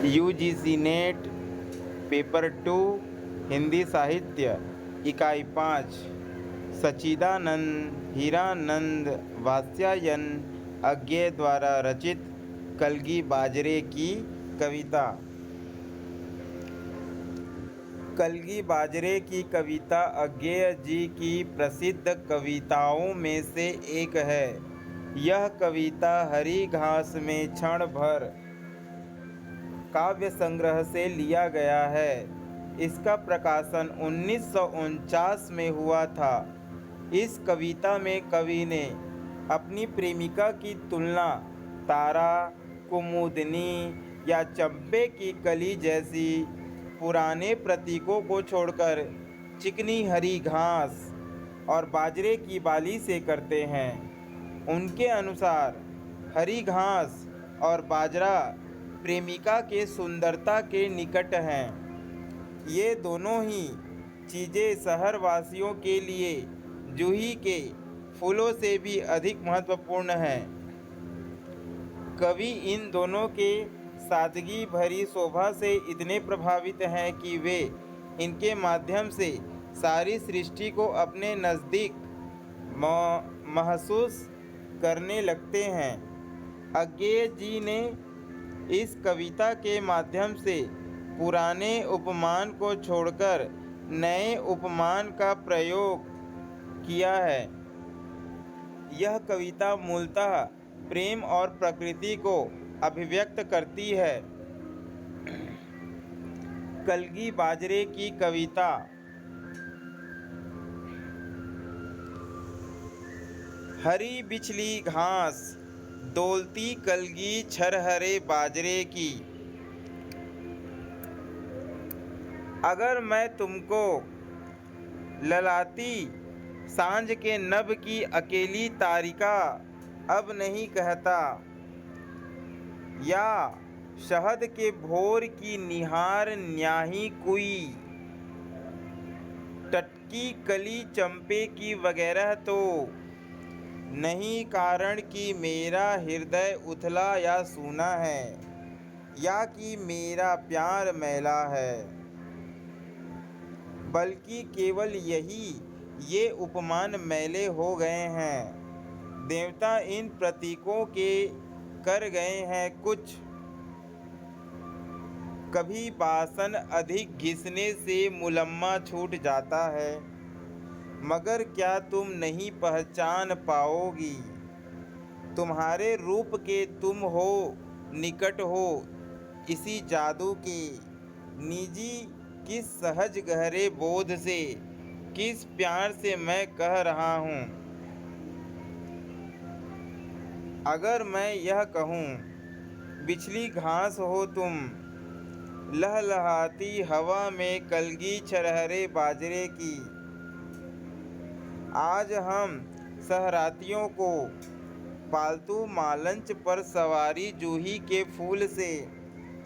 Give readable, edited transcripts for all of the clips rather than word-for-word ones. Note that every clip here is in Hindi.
यूजीसी नेट पेपर 2 हिंदी साहित्य इकाई 5 सच्चिदानंद हीरानंद वात्स्यायन अज्ञेय द्वारा रचित कलगी बाजरे की कविता। कलगी बाजरे की कविता अज्ञेय जी की प्रसिद्ध कविताओं में से एक है। यह कविता हरी घास में क्षण भर काव्य संग्रह से लिया गया है। इसका प्रकाशन 1949 में हुआ था। इस कविता में कवि ने अपनी प्रेमिका की तुलना तारा, कुमुदनी या चंपे की कली जैसी पुराने प्रतीकों को छोड़कर चिकनी हरी घास और बाजरे की बाली से करते हैं। उनके अनुसार हरी घास और बाजरा प्रेमिका के सुंदरता के निकट हैं। ये दोनों ही चीज़ें शहरवासियों के लिए जूही के फूलों से भी अधिक महत्वपूर्ण हैं। कवि इन दोनों के सादगी भरी शोभा से इतने प्रभावित हैं कि वे इनके माध्यम से सारी सृष्टि को अपने नज़दीक महसूस करने लगते हैं। अज्ञेय जी ने इस कविता के माध्यम से पुराने उपमान को छोड़कर नए उपमान का प्रयोग किया है। यह कविता मूलतः प्रेम और प्रकृति को अभिव्यक्त करती है। कलगी बाजरे की कविता। हरी बिछली घास डोलती कलगी छरहरे बाजरे की। अगर मैं तुमको ललाती सांझ के नभ की अकेली तारिका अब नहीं कहता, या शहद के भोर की निहार न्याही कुई, टटकी कली चंपे की वगैरह, तो नहीं कारण कि मेरा हृदय उथला या सूना है, या कि मेरा प्यार मैला है, बल्कि केवल ये उपमान मैले हो गए हैं। देवता इन प्रतीकों के कर गए हैं कुछ। कभी बासन अधिक घिसने से मुलम्मा छूट जाता है, मगर क्या तुम नहीं पहचान पाओगी? तुम्हारे रूप के तुम हो निकट हो इसी जादू के, निजी किस सहज गहरे बोध से, किस प्यार से मैं कह रहा हूँ। अगर मैं यह कहूँ बिछली घास हो तुम, लहलहाती हवा में कलगी छरहरे बाजरे की। आज हम सहरातियों को पालतू मालंच पर सवारी जूही के फूल से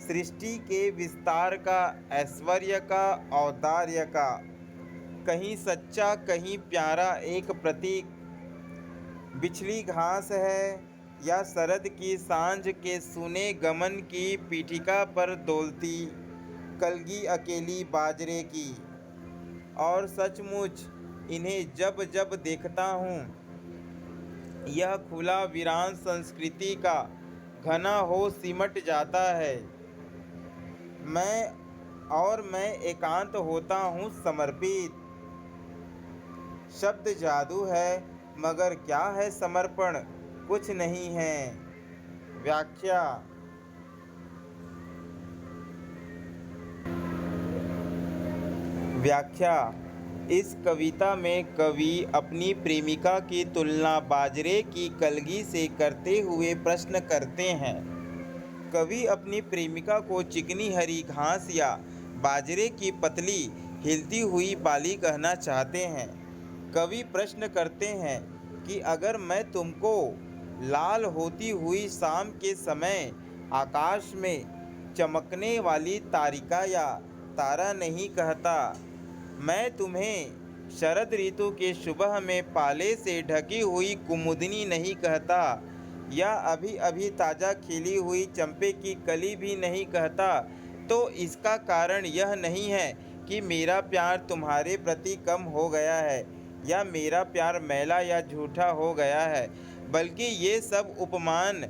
सृष्टि के विस्तार का, ऐश्वर्य का, औदार्य का, कहीं सच्चा कहीं प्यारा एक प्रतीक बिछली घास है, या शरद की सांझ के सुने गमन की पीठिका पर डोलती कलगी अकेली बाजरे की। और सचमुच इन्हें जब जब देखता हूँ, यह खुला वीरान संस्कृति का घना हो सिमट जाता है। मैं एकांत होता हूँ समर्पित। शब्द जादू है, मगर क्या है समर्पण? कुछ नहीं है। व्याख्या। इस कविता में कवि अपनी प्रेमिका की तुलना बाजरे की कलगी से करते हुए प्रश्न करते हैं। कवि अपनी प्रेमिका को चिकनी हरी घास या बाजरे की पतली हिलती हुई बाली कहना चाहते हैं। कवि प्रश्न करते हैं कि अगर मैं तुमको लाल होती हुई शाम के समय आकाश में चमकने वाली तारिका या तारा नहीं कहता, मैं तुम्हें शरद ऋतु के सुबह में पाले से ढकी हुई कुमुदनी नहीं कहता, या अभी अभी ताज़ा खिली हुई चंपे की कली भी नहीं कहता, तो इसका कारण यह नहीं है कि मेरा प्यार तुम्हारे प्रति कम हो गया है या मेरा प्यार मैला या झूठा हो गया है, बल्कि ये सब उपमान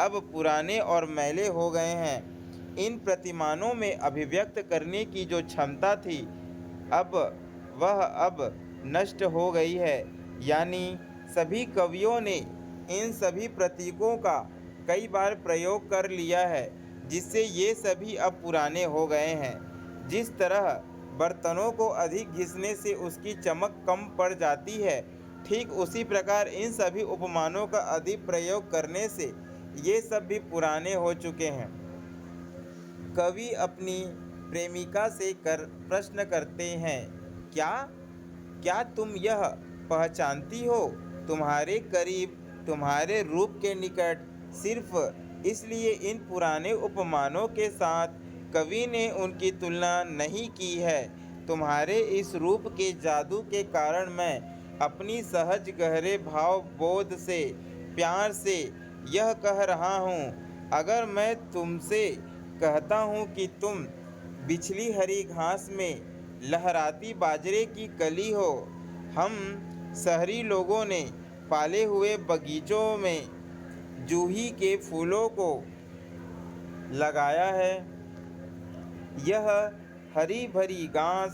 अब पुराने और मैले हो गए हैं। इन प्रतिमानों में अभिव्यक्त करने की जो क्षमता थी, अब नष्ट हो गई है। यानी सभी कवियों ने इन सभी प्रतीकों का कई बार प्रयोग कर लिया है, जिससे ये सभी अब पुराने हो गए हैं। जिस तरह बर्तनों को अधिक घिसने से उसकी चमक कम पड़ जाती है, ठीक उसी प्रकार इन सभी उपमानों का अधिक प्रयोग करने से ये सब भी पुराने हो चुके हैं। कवि अपनी प्रेमिका से प्रश्न करते हैं, क्या क्या तुम यह पहचानती हो? तुम्हारे करीब, तुम्हारे रूप के निकट, सिर्फ इसलिए इन पुराने उपमानों के साथ कवि ने उनकी तुलना नहीं की है। तुम्हारे इस रूप के जादू के कारण मैं अपनी सहज गहरे भाव बोध से, प्यार से यह कह रहा हूँ। अगर मैं तुमसे कहता हूँ कि तुम बिछली हरी घास में लहराती बाजरे की कली हो, हम शहरी लोगों ने पाले हुए बगीचों में जूही के फूलों को लगाया है, यह हरी भरी घास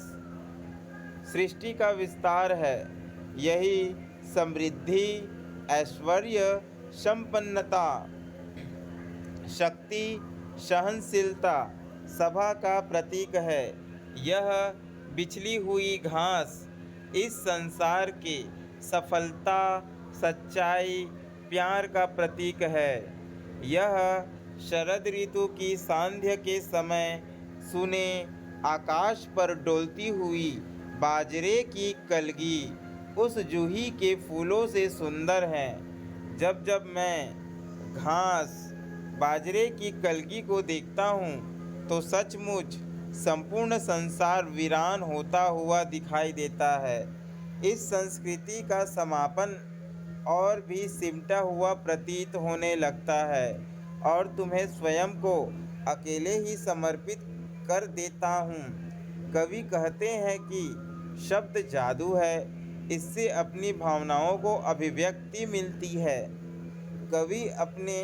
सृष्टि का विस्तार है, यही समृद्धि, ऐश्वर्य, संपन्नता, शक्ति, सहनशीलता, सभा का प्रतीक है। यह बिछली हुई घास इस संसार की सफलता, सच्चाई, प्यार का प्रतीक है। यह शरद ऋतु की सांध्य के समय सुने आकाश पर डोलती हुई बाजरे की कलगी उस जूही के फूलों से सुंदर है। जब जब मैं घास, बाजरे की कलगी को देखता हूँ, तो सचमुच संपूर्ण संसार वीरान होता हुआ दिखाई देता है। इस संस्कृति का समापन और भी सिमटा हुआ प्रतीत होने लगता है और तुम्हें स्वयं को अकेले ही समर्पित कर देता हूँ। कवि कहते हैं कि शब्द जादू है, इससे अपनी भावनाओं को अभिव्यक्ति मिलती है। कवि अपने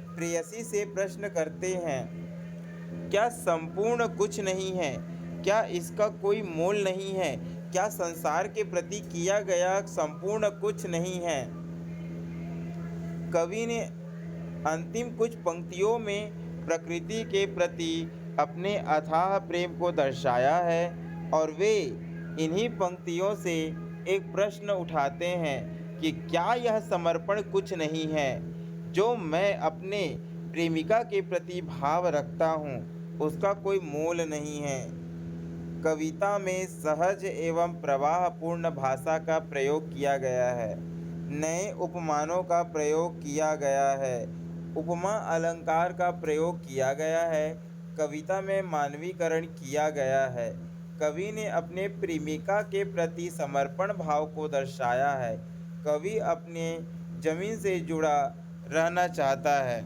प्रेयसी से प्रश्न करते हैं, क्या संपूर्ण कुछ नहीं है? क्या इसका कोई मोल नहीं है? क्या संसार के प्रति किया गया संपूर्ण कुछ नहीं है? कवि ने अंतिम कुछ पंक्तियों में प्रकृति के प्रति अपने अथाह प्रेम को दर्शाया है और वे इन्हीं पंक्तियों से एक प्रश्न उठाते हैं कि क्या यह समर्पण कुछ नहीं है? जो मैं अपने प्रेमिका के प्रति भाव रखता हूँ, उसका कोई मोल नहीं है। कविता में सहज एवं प्रवाहपूर्ण भाषा का प्रयोग किया गया है, नए उपमानों का प्रयोग किया गया है, उपमा अलंकार का प्रयोग किया गया है, कविता में मानवीकरण किया गया है। कवि ने अपने प्रेमिका के प्रति समर्पण भाव को दर्शाया है। कवि अपने जमीन से जुड़ा रहना चाहता है।